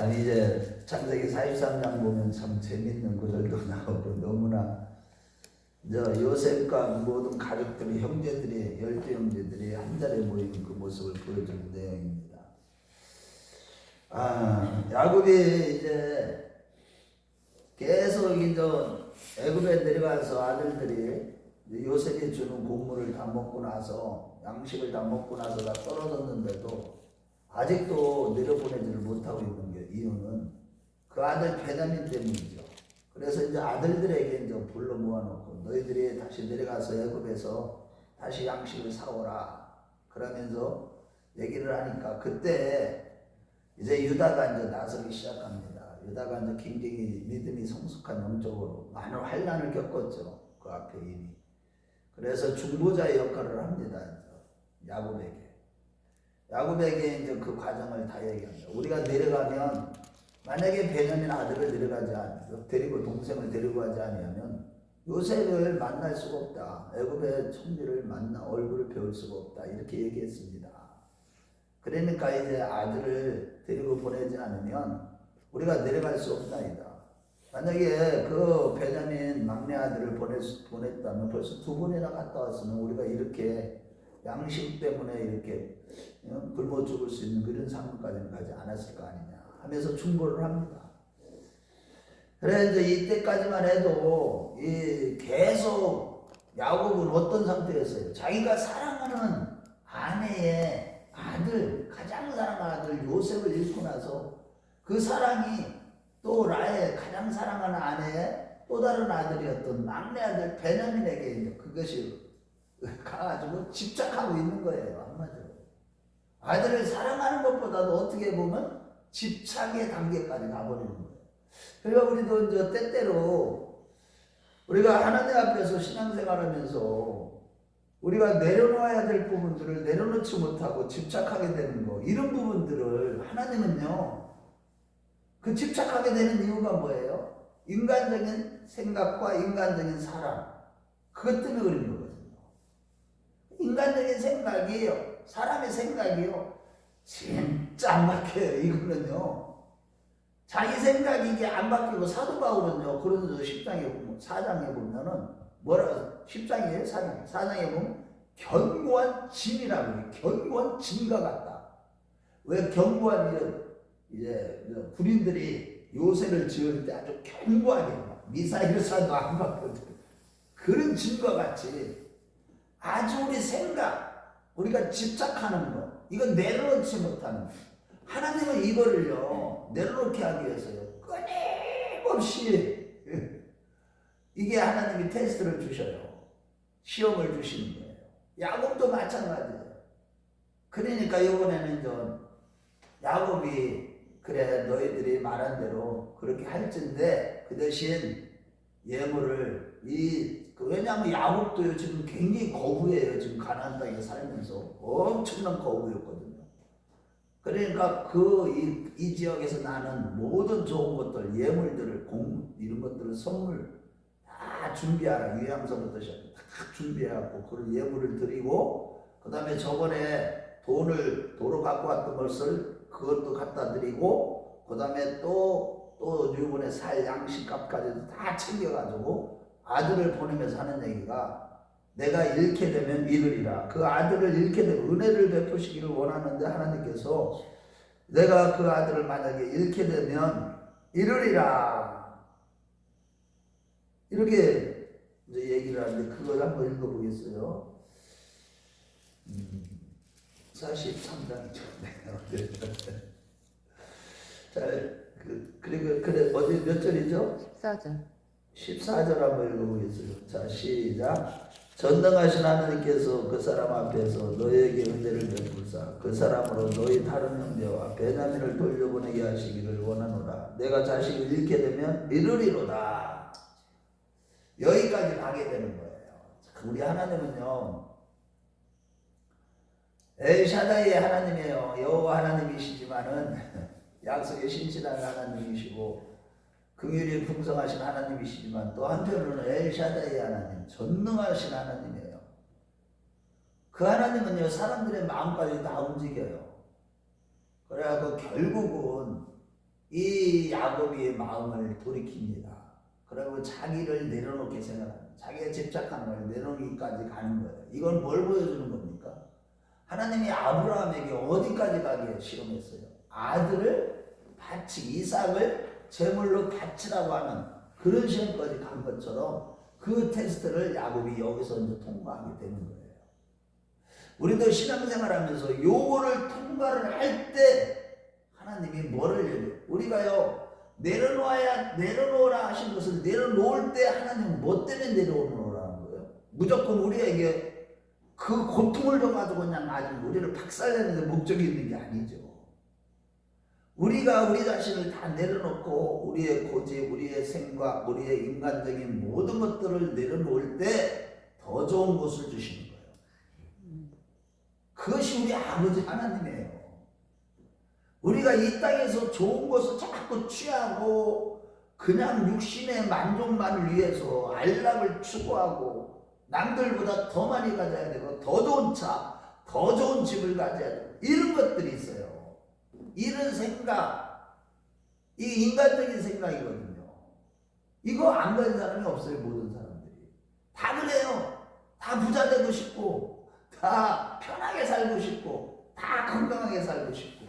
참 이제 창세기 43장 보면 참 재밌는 구절도 나오고 너무나 요셉과 모든 가족들이 형제들이 열두 형제들이 한 자리에 모이는 그 모습을 보여주는 내용입니다. 야곱이 이제 계속 이제 애굽에 내려가서 아들들이 요셉이 주는 곡물을 다 먹고 나서 양식을 다 먹고 나서 다 떨어졌는데도 아직도 내려보내지를 못하고 있는 게 이유는 그 아들 베냐민 때문이죠. 그래서 이제 아들들에게 이제 불러 모아놓고 너희들이 다시 내려가서 애굽에서 다시 양식을 사오라 그러면서 얘기를 하니까 그때 이제 유다가 이제 나서기 시작합니다. 유다가 이제 굉장히 믿음이 성숙한 영적으로 많은 환난을 겪었죠. 그 앞에 이미. 그래서 중보자의 역할을 합니다. 야곱에게 이제 그 과정을 다 얘기합니다. 우리가 내려가면 만약에 베냐민 아들을 데리고 동생을 데리고 가지 아니하면 요셉을 만날 수가 없다. 애굽의 총리를 만나 얼굴을 배울 수가 없다. 이렇게 얘기했습니다. 그러니까 이제 아들을 데리고 보내지 않으면 우리가 내려갈 수 없나이다. 만약에 그 베냐민 막내 아들을 보냈다면 벌써 두 번이나 갔다 왔으면 우리가 이렇게 양식 때문에 이렇게 굶어 죽을 수 있는 그런 상황까지는 가지 않았을 거 아니냐 하면서 충고를 합니다. 그래 이제 이때까지만 해도 계속 야곱은 어떤 상태였어요? 자기가 사랑하는 아내의 아들, 가장 사랑하는 아들 요셉을 잃고 나서 그 사랑이 또 라헬 가장 사랑하는 아내의 또 다른 아들이었던 막내 아들 베냐민에게 이제 그것이 가가지고 집착하고 있는 거예요. 한마디로 아들을 사랑하는 것보다도 어떻게 보면 집착의 단계까지 가버리는 거예요. 그러니까 우리도 이제 때때로 우리가 하나님 앞에서 신앙생활하면서 우리가 내려놓아야 될 부분들을 내려놓지 못하고 집착하게 되는 거, 이런 부분들을 하나님은요 그 집착하게 되는 이유가 뭐예요? 인간적인 생각과 인간적인 사랑, 그것 때문에 그런 거거든요. 인간적인 생각이에요. 사람의 생각이요. 진짜 안 바뀌어요. 이거는요. 자기 생각이 이게 안 바뀌고 사도 바울은요. 그런저 10장에 보면 4장에 보면은 뭐라 10장이에요? 4장에 보면 견고한 진이라고 해요. 견고한 진과 같다. 왜 견고한 이제 군인들이 요새를 지을 때 아주 견고하게 미사일을 쏴도 안 바뀌거든. 그런 진과 같이 아주 우리 생각, 우리가 집착하는 거, 이건 내려놓지 못하는 거. 하나님은 이거를요 내려놓게 하기 위해서요 끊임없이 이게 하나님이 테스트를 주셔요. 시험을 주시는 거예요. 야곱도 마찬가지예요. 그러니까 이번에는 좀 야곱이 그래 너희들이 말한 대로 그렇게 할진데 그 대신 예물을 왜냐하면 야곱도요 지금 굉장히 거부해요. 지금 가나안 땅에 살면서 엄청난 거부였거든요. 그러니까 이 지역에서 나는 모든 좋은 것들, 예물들을 이런 것들을 선물 다 준비하라. 유향서부터 시작해 다 준비해갖고 그런 예물을 드리고 그 다음에 저번에 도로 갖고 왔던 것을 그것도 갖다 드리고 그 다음에 또 이번에 살 양식값까지도 다 챙겨가지고 아들을 보내면서 하는 얘기가 내가 잃게 되면 잃으리라. 그 아들을 잃게 되면 은혜를 베푸시기를 원하는데 하나님께서 내가 그 아들을 만약에 잃게 되면 잃으리라. 이렇게 이제 얘기를 하는데 그걸 한번 읽어보겠어요. 43장이죠. 자, 그래 어디 몇 절이죠? 14절. 14절 한번 읽어보겠습니다. 자, 시작. 전능하신 하나님께서 그 사람 앞에서 너희에게 은혜를 베풀사 그 사람으로 너희 다른 형제와 베냐민을 돌려보내게 하시기를 원하노라. 내가 자식을 잃게 되면 잃으리로다. 여기까지 가게 되는 거예요. 우리 하나님은요 엘샤다이의 하나님이에요. 여호와 하나님이시지만은 약속의 신실한 하나님이시고 긍휼이 풍성하신 하나님이시지만 또 한편으로는 엘샤다이 하나님, 전능하신 하나님이에요. 그 하나님은요 사람들의 마음까지 다 움직여요. 그래갖고 결국은 이 야곱의 마음을 돌이킵니다. 그리고 자기를 내려놓게 생각합니다. 자기가 집착하는 걸 내려놓기까지 가는 거예요. 이건 뭘 보여주는 겁니까? 하나님이 아브라함에게 어디까지 가게 시험했어요? 아들을 바치기, 이삭을 제물로 바치라고 하는 그런 시험까지 간 것처럼 그 테스트를 야곱이 여기서 이제 통과하게 되는 거예요. 우리도 신앙생활하면서 요거를 통과를 할 때 하나님이 뭐를 얘기해요? 우리가요 내려놓으라 하신 것을 내려놓을 때 하나님은 뭐 때문에 내려놓으라는 거예요? 무조건 우리에게 그 고통을 줘가지고 그냥 아주 우리를 박살내는 데 목적이 있는 게 아니죠. 우리가 우리 자신을 다 내려놓고 우리의 고집, 우리의 생각, 우리의 인간적인 모든 것들을 내려놓을 때 더 좋은 것을 주시는 거예요. 그것이 우리 아버지 하나님이에요. 우리가 이 땅에서 좋은 것을 자꾸 취하고 그냥 육신의 만족만을 위해서 안락을 추구하고 남들보다 더 많이 가져야 되고 더 좋은 차, 더 좋은 집을 가져야 되고 이런 것들이 있어요. 이런 생각, 이 인간적인 생각이거든요. 이거 안 가진 사람이 없어요. 모든 사람들이 다 그래요. 다 부자 되고 싶고 다 편하게 살고 싶고 다 건강하게 살고 싶고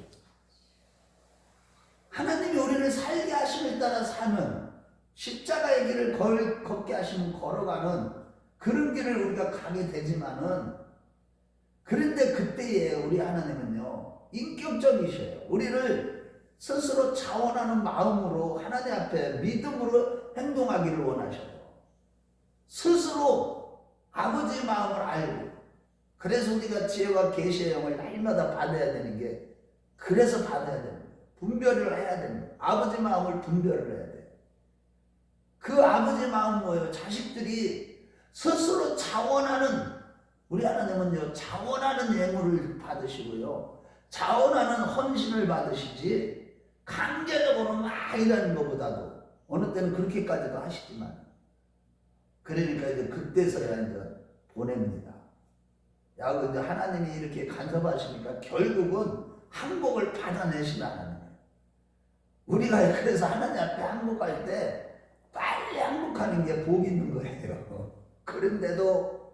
하나님이 우리를 살게 하심에 따라 사는 십자가의 길을 걷게 하시면 걸어가는 그런 길을 우리가 가게 되지만은 그런데 그때에 우리 하나님은요 인격적이셔요. 우리를 스스로 자원하는 마음으로 하나님 앞에 믿음으로 행동하기를 원하셔요. 스스로 아버지의 마음을 알고 그래서 우리가 지혜와 계시의 영을 날마다 받아야 되는 게 그래서 받아야 되는 거예요. 분별을 해야 되는 거예요. 아버지 마음을 분별을 해야 돼요. 그 아버지 마음은 뭐예요? 자식들이 스스로 자원하는 우리 하나님은요 자원하는 예물을 받으시고요 자원하는 헌신을 받으시지 강제적으로 막 일하는 것보다도 어느 때는 그렇게까지도 하시지만 그러니까 이제 그때서야 이제 보냅니다. 야, 근데 하나님이 이렇게 간섭하시니까 결국은 항복을 받아내시는 하나님이에요. 우리가 그래서 하나님 앞에 항복할 때 빨리 항복하는 게 복이 있는 거예요. 그런데도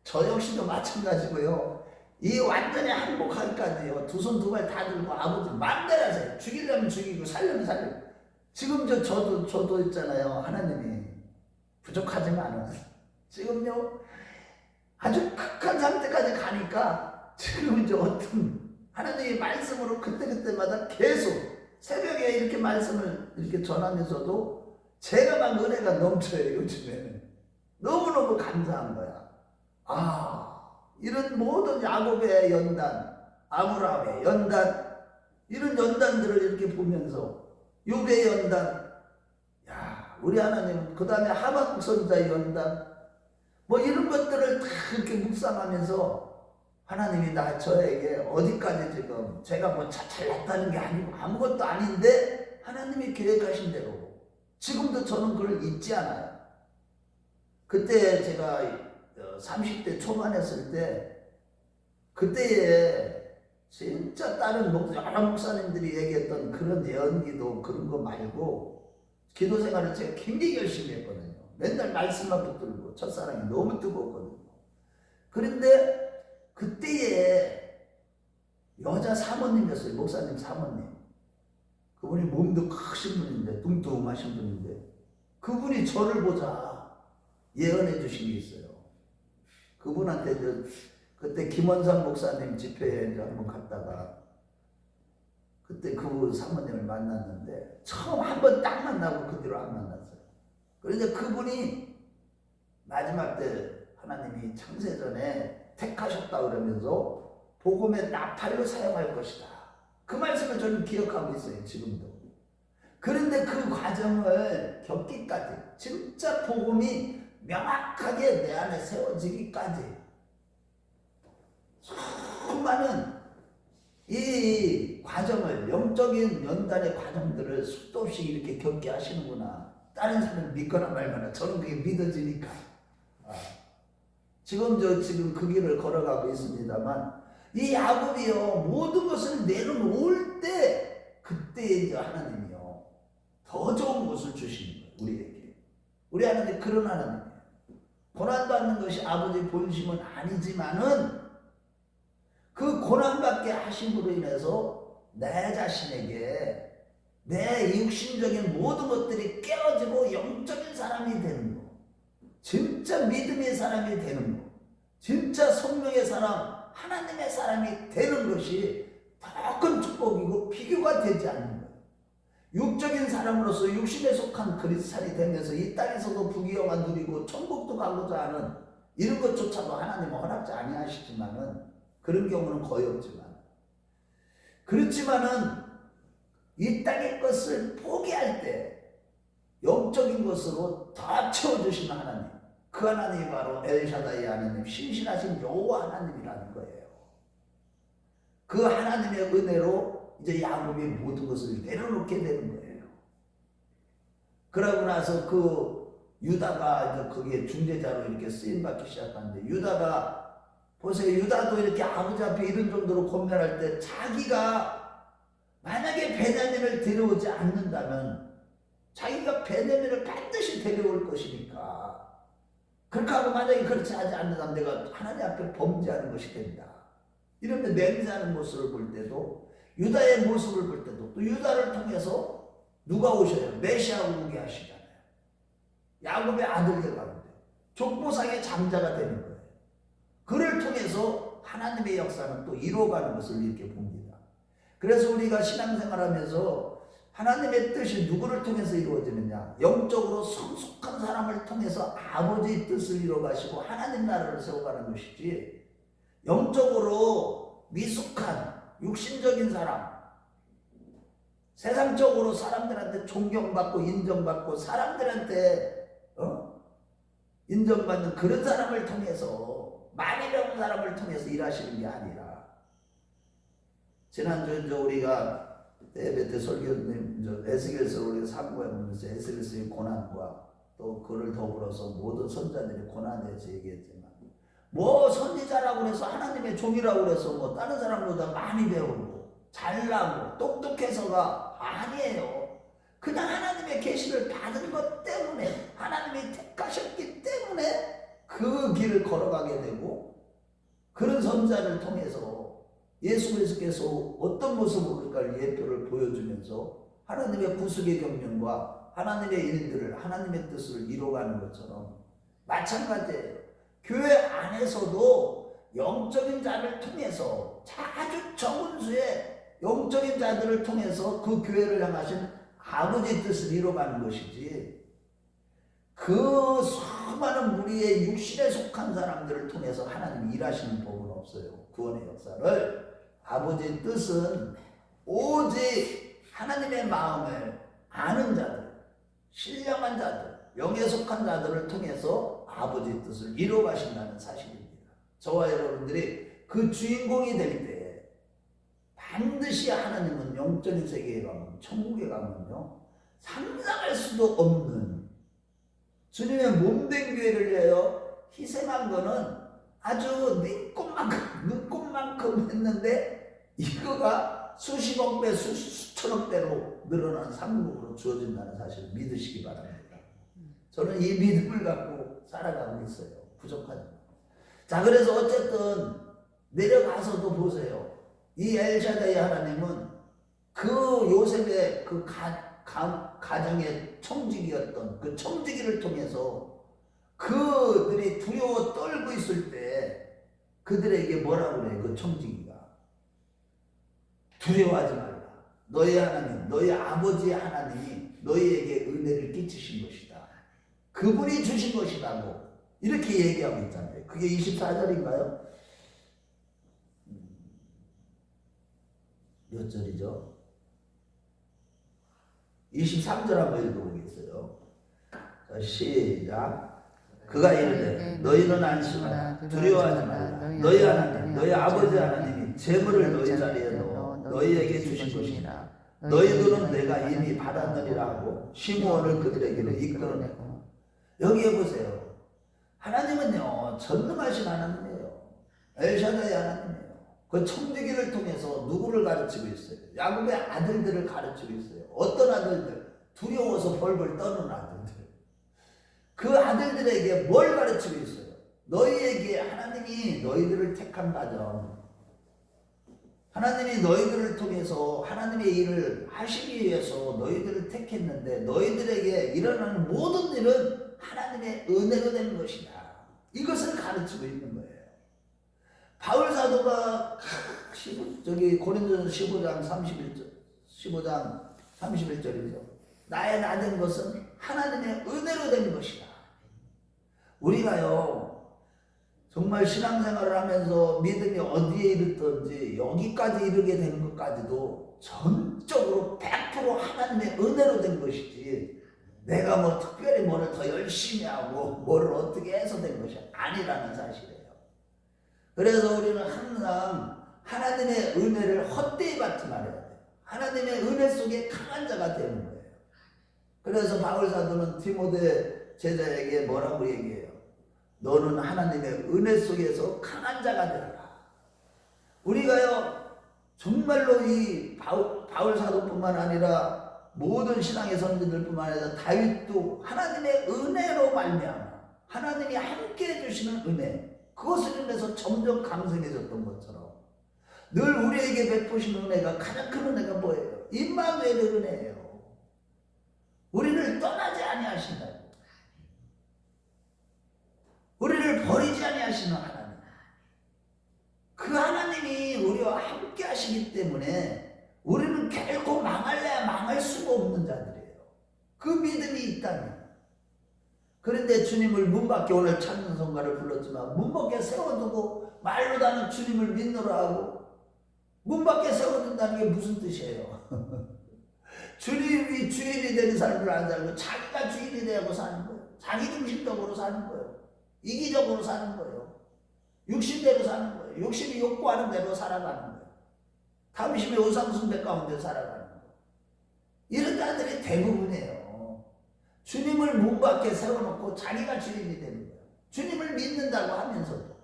저 역시도 마찬가지고요. 이 완전히 항복하기까지요. 두 손 두 발 다 들고 아버지 마음대로 하세요. 죽이려면 죽이고 살려면 살리고. 지금 저도 있잖아요. 하나님이 부족하지만은 지금요 아주 극한 상태까지 가니까 지금 이제 어떤 하나님의 말씀으로 그때그때마다 계속 새벽에 이렇게 말씀을 이렇게 전하면서도 제가 막 은혜가 넘쳐요. 요즘에는 너무너무 감사한 거야. 이런 모든 야곱의 연단, 아브라함의 연단, 이런 연단들을 이렇게 보면서 욥의 연단, 야, 우리 하나님, 그 다음에 하박국 선지자의 연단, 뭐 이런 것들을 다 이렇게 묵상하면서 하나님이 저에게 어디까지 지금 제가 뭐 잘났다는 게 아니고 아무것도 아닌데 하나님이 계획하신 대로 지금도 저는 그걸 잊지 않아요. 그때 제가 30대 초반했을 때 그때에 진짜 다른 여러 목사님들이 얘기했던 그런 연기도 그런 거 말고 기도 생활을 제가 굉장히 열심히 했거든요. 맨날 말씀만 붙들고 첫사랑이 너무 뜨거웠거든요. 그런데 그때에 여자 사모님이었어요. 목사님 사모님. 그분이 몸도 크신 분인데 뚱뚱하신 분인데 그분이 저를 보자 예언해 주신 게 있어요. 그분한테 그때 김원상 목사님 집회에 한번 갔다가 그때 그 사모님을 만났는데 처음 한 번 딱 만나고 그 뒤로 안 만났어요. 그런데 그분이 마지막 때 하나님이 창세전에 택하셨다 그러면서 복음의 나팔로 사용할 것이다. 그 말씀을 저는 기억하고 있어요. 지금도. 그런데 그 과정을 겪기까지 진짜 복음이 명확하게 내 안에 세워지기까지 수많은 이 과정을 영적인 연단의 과정들을 수도 없이 이렇게 겪게 하시는구나. 다른 사람은 믿거나 말거나 저는 그게 믿어지니까 지금 그 길을 걸어가고 있습니다만 이 야곱이요 모든 것을 내려놓을 때 그때 그때 이제 하나님이요 더 좋은 것을 주시는 거예요. 우리에게. 우리 하나님 그런 하나님이에요. 고난받는 것이 아버지의 본심은 아니지만은 그 고난받게 하심으로 인해서 내 자신에게 내 육신적인 모든 것들이 깨어지고 영적인 사람이 되는 거, 진짜 믿음의 사람이 되는 거, 진짜 성령의 사람, 하나님의 사람이 되는 것이 더 큰 축복이고 비교가 되지 않는 거예요. 육적인 사람으로서 육신에 속한 그리스도인이 되면서 이 땅에서도 부귀영화 누리고 천국도 가고자 하는 이런 것조차도 하나님은 허락지 아니하시지만은 그런 경우는 거의 없지만 그렇지만은 이 땅의 것을 포기할 때 영적인 것으로 다 채워주시는 하나님, 그 하나님이 바로 엘샤다이 하나님, 신실하신 여호와 하나님이라는 거예요. 그 하나님의 은혜로 이제 야곱이 모든 것을 내려놓게 되는 거예요. 그러고 나서 그 유다가 이제 거기에 중재자로 이렇게 쓰임받기 시작하는데, 유다가 보세요. 유다도 이렇게 아버지 앞에 이런 정도로 권면할 때 자기가 만약에 베냐민을 데려오지 않는다면 자기가 베냐민을 반드시 데려올 것이니까, 그렇게 하고 만약에 그렇지 하지 않는다면 내가 하나님 앞에 범죄하는 것이 된다. 이런데 맹세하는 모습을 볼 때도, 유다의 모습을 볼 때도, 또 유다를 통해서 누가 오셔요? 메시아가 오게 하시잖아요. 야곱의 아들들 가운데 족보상의 장자가 되는 거예요. 그를 통해서 하나님의 역사는 또 이루어가는 것을 이렇게 봅니다. 그래서 우리가 신앙생활하면서 하나님의 뜻이 누구를 통해서 이루어지느냐? 영적으로 성숙한 사람을 통해서 아버지의 뜻을 이루어가시고 하나님 나라를 세워가는 것이지, 영적으로 미숙한 육신적인 사람, 세상적으로 사람들한테 존경받고 인정받고 사람들한테 인정받는 그런 사람을 통해서, 많이 배운 사람을 통해서 일하시는 게 아니라, 지난주에 우리가 예배 설교님 에스겔서 우리가 상고해보면서 에스겔서의 고난과 또 그를 더불어서 모든 선자들의 고난에 대해서 얘기했지만, 뭐 선지자라고 해서 하나님의 종이라고 해서 뭐 다른 사람보다 많이 배우고 잘나고 똑똑해서가 아니에요. 그냥 하나님의 계시를 받은 것 때문에, 하나님이 택하셨기 때문에 그 길을 걸어가게 되고, 그런 선자를 통해서 예수 그리스도께서 어떤 모습으로 예표를 보여주면서 하나님의 구속의 경륜과 하나님의 일들을, 하나님의 뜻을 이뤄가는 것처럼 마찬가지예요. 교회 안에서도 영적인 자를 통해서, 아주 적은 수의 영적인 자들을 통해서 그 교회를 향하신 아버지의 뜻을 이뤄가는 것이지, 그 수많은 무리의 육신에 속한 사람들을 통해서 하나님이 일하시는 법은 없어요. 구원의 역사를. 아버지의 뜻은 오직 하나님의 마음을 아는 자들, 신령한 자들, 영에 속한 자들을 통해서 아버지의 뜻을 이루어가신다는 사실입니다. 저와 여러분들이 그 주인공이 될 때 반드시 하나님은 영적인 세계에 가면, 천국에 가면요, 상상할 수도 없는 주님의 몸된 교회를 위하여 희생한 거는 아주 눈꽃만큼 했는데, 이거가 수십억 배, 수천억 배로 늘어난 상급으로 주어진다는 사실을 믿으시기 바랍니다. 저는 이 믿음을 갖고 살아가고 있어요. 부족하지만. 자, 그래서 어쨌든 내려가서도 보세요. 이 엘샤다이 하나님은 그 요셉의 그 가정의 청지기였던 그 청지기를 통해서 그들이 두려워 떨고 있을 때 그들에게 뭐라고 그래요? 그 청지기가 두려워하지 말라. 너희 하나님, 너희 아버지의 하나님이 너희에게 은혜를 끼치신 것이다. 그분이 주신 것이라고 이렇게 얘기하고 있잖아요. 그게 24절인가요? 몇 절이죠? 23절 한번 읽어보겠어요. 자, 시작. 그가 이르되 너희는 안심하라. 두려워하지 말라. 너희 하나님, 너희 아버지 하나님이 재물을 너희 자리에 넣어 너희에게 주신 것이니라. 너희들은 내가 이미 받았느니라 하고 시므온을 그들에게로 이끌어내고. 여기에 보세요. 하나님은요, 전능하신 하나님이에요. 엘샤다이 하나님이에요. 그 청지기를 통해서 누구를 가르치고 있어요? 야곱의 아들들을 가르치고 있어요. 어떤 아들들? 두려워서 벌벌 떠는 아들들. 그 아들들에게 뭘 가르치고 있어요? 너희에게 하나님이 너희들을 택한 가정, 하나님이 너희들을 통해서 하나님의 일을 하시기 위해서 너희들을 택했는데 너희들에게 일어나는 모든 일은 하나님의 은혜로 되는 것이다. 이것을 가르치고 있는 거예요. 바울 사도가 고린도전서 15장 31절이죠. 나의 나된 것은 하나님의 은혜로 된 것이다. 우리가요 정말 신앙생활을 하면서 믿음이 어디에 이르든지 여기까지 이르게 되는 것까지도 전적으로 100% 하나님의 은혜로 된 것이지 내가 뭐 특별히 뭐를 더 열심히 하고 뭐를 어떻게 해서 된 것이 아니라는 사실이에요. 그래서 우리는 항상 하나님의 은혜를 헛되이 받지 말아야 돼요. 하나님의 은혜 속에 강한 자가 되는 거예요. 그래서 바울 사도는 디모데 제자에게 뭐라고 얘기해요? 너는 하나님의 은혜 속에서 강한 자가 되라. 우리가요 정말로 이 바울 사도뿐만 아니라 모든 신앙의 선지들뿐만 아니라 다윗도 하나님의 은혜로 말미암아 하나님이 함께 해주시는 은혜, 그것을 인해서 점점 강성해졌던 것처럼 늘 우리에게 베푸신 은혜가 가장 큰 은혜가 뭐예요? 임마누엘의 은혜예요. 우리를 떠나지 아니하신다. 우리를 버리지 아니하시는 하나님. 그 하나님이 우리와 함께 하시기 때문에 우리는 결코 망할래야 망할 수가 없는 자들이에요. 그 믿음이 있다면. 그런데 주님을 문 밖에 오늘 찬송가를 불렀지만 문 밖에 세워두고 말로 나는 주님을 믿노라 하고 문 밖에 세워둔다는 게 무슨 뜻이에요? 주님이 주인이 되는 삶을 안 살고 자기가 주인이 되고 사는 거예요. 자기 중심적으로 사는 거예요. 이기적으로 사는 거예요. 육신대로 사는 거예요. 욕심이 욕구하는 대로 살아가는 거예요. 탐심의 우상숭배 가운데 살아가는 거예요. 이런 자들이 대부분이에요. 주님을 문 밖에 세워놓고 자기가 주인이 되는 거예요. 주님을 믿는다고 하면서도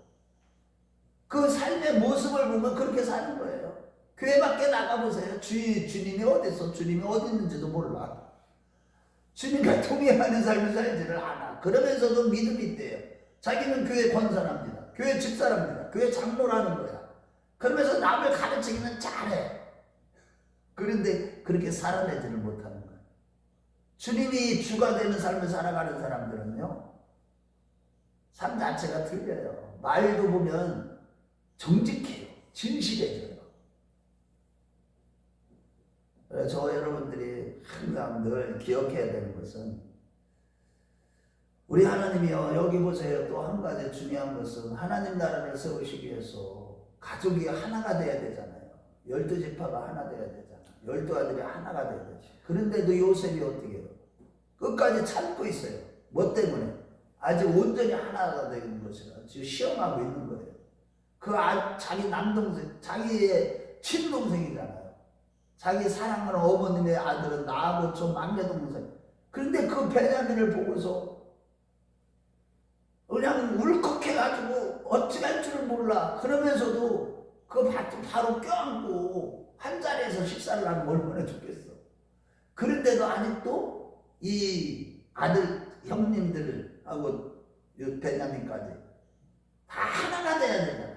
그 삶의 모습을 보면 그렇게 사는 거예요. 교회 밖에 나가보세요. 주님이 어딨어? 주님이 어디 있는지도 몰라. 주님과 통행하는 삶을 살지를 않아. 그러면서도 믿음이 있대요. 자기는 교회 권사랍니다. 교회 집사랍니다. 교회 장로라는 거야. 그러면서 남을 가르치기는 잘해. 그런데 그렇게 살아내지를 못하는 거야. 주님이 주가 되는 삶을 살아가는 사람들은요, 삶 자체가 틀려요. 말도 보면 정직해요. 진실해져요. 저 여러분들이 항상 늘 기억해야 되는 것은 우리 하나님이요, 여기 보세요. 또 한 가지 중요한 것은 하나님 나라를 세우시기 위해서 가족이 하나가 돼야 되잖아요. 12지파가 하나 돼야 되잖아요. 12아들이 하나가 돼야 되죠. 그런데도 요셉이 어떻게 해요? 끝까지 참고 있어요. 뭐 때문에? 아직 온전히 하나가 되는 것이라 지금 시험하고 있는 거예요. 자기 남동생, 자기의 친동생이잖아요. 자기 사랑하는 어머님의 아들은 나하고 저 막내 동생. 그런데 그 베냐민을 보고서 그냥 울컥해가지고 어찌할 줄을 몰라. 그러면서도 그 바로 껴안고 한 자리에서 식사를 하면 얼마나 좋겠어. 그런데도 아직도 이 아들 형님들하고 베냐민까지 다 하나가 돼야 되잖아요.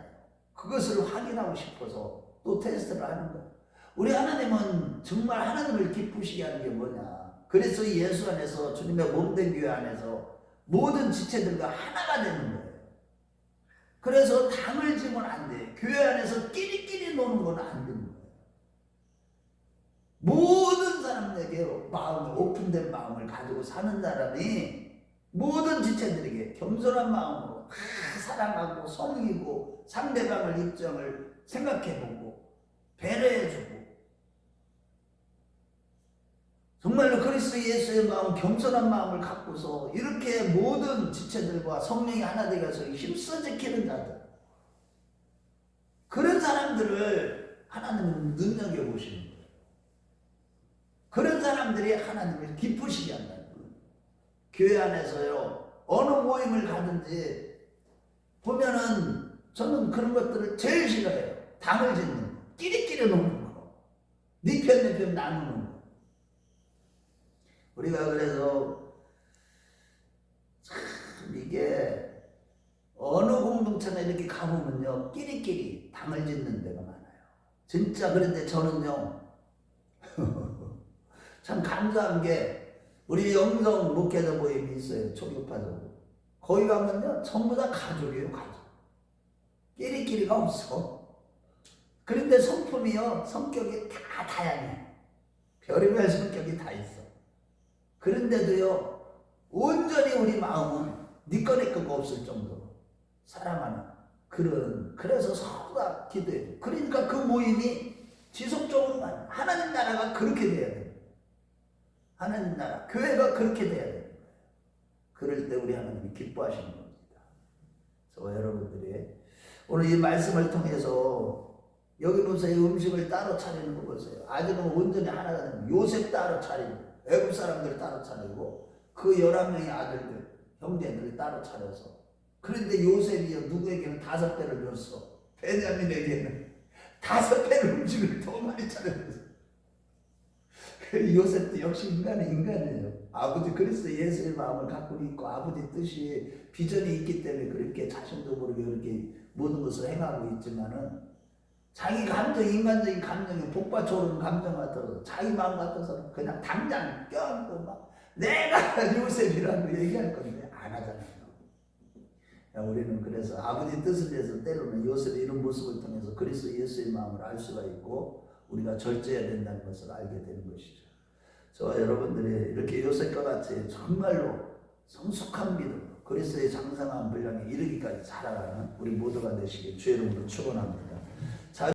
그것을 확인하고 싶어서 또 테스트를 하는 거예요. 우리 하나님은 정말 하나님을 기쁘시게 하는 게 뭐냐. 그래서 예수 안에서 주님의 몸된 교회 안에서 모든 지체들과 하나가 되는 거예요. 그래서 당을 지면 안 돼. 교회 안에서 끼리끼리 노는 건 안 되는 거예요. 모든 사람에게 오픈된 마음을 가지고 사는 사람이 모든 지체들에게 겸손한 마음으로 다 사랑하고 섬기고 상대방을 입장을 생각해보고 배려해주고 정말로 그리스도 예수의 마음, 겸손한 마음을 갖고서 이렇게 모든 지체들과 성령이 하나 되어서 힘써 지키는 자들, 그런 사람들을 하나님은 눈여겨보시는 거예요. 그런 사람들이 하나님을 기쁘시게 한다는 거예요. 교회 안에서요, 어느 모임을 가든지 보면은 저는 그런 것들을 제일 싫어해요. 당을 짓는 거, 끼리끼리 노는 거, 네 편 내 편 나누는 거. 우리가 그래서 참 이게 어느 공동체나 이렇게 가보면요 끼리끼리 당을 짓는 데가 많아요. 진짜. 그런데 저는요 참 감사한 게 우리 영성 목회자 모임이 있어요. 초교파적으로. 거기 가면요 전부 다 가족이에요. 가족. 끼리끼리가 없어. 그런데 성품이요 성격이 다 다양해. 별의별 성격이 다 있어. 그런데도요 온전히 우리 마음은 네 거 내 거가 없을 정도로 사랑하는 그런. 그래서 서로 다 기도해요. 그러니까 그 모임이 지속적으로 가요. 하나님 나라가 그렇게 돼야 돼요. 하나님 나라 교회가 그렇게 돼야 돼요. 그럴 때 우리 하나님이 기뻐하시는 겁니다. 그래서 여러분들이 오늘 이 말씀을 통해서 여기 보세요. 음식을 따로 차리는 거 보세요. 아직은 온전히 하나가 되는 요셉 따로 차리고 애굽 사람들 따로 차리고 그 11명의 아들들 형제들 따로 차려서. 그런데 요셉이요 누구에게는 5배를 줬어. 베냐민에게는 5배를 음식을 더 많이 차려줬어. 요셉도 역시 인간이에요. 아버지 그리스도 예수의 마음을 갖고 있고 아버지 뜻이 비전이 있기 때문에 그렇게 자신도 모르게 그렇게 모든 것을 행하고 있지만은 자기 감정, 인간적인 감정에 복받쳐오르는 감정 같아서 자기 마음 같아서 그냥 당장 껴안고 막 내가 요셉이라고 얘기할 건데 안 하잖아요. 우리는 그래서 아버지 뜻을 위해서 때로는 요셉의 이런 모습을 통해서 그리스도 예수의 마음을 알 수가 있고 우리가 절제해야 된다는 것을 알게 되는 것이죠. 저와 여러분들이 이렇게 요셉과 같이 정말로 성숙한 믿음, 그리스도의 장성한 분량에 이르기까지 살아가는 우리 모두가 되시길 주의 이름으로 축원합니다.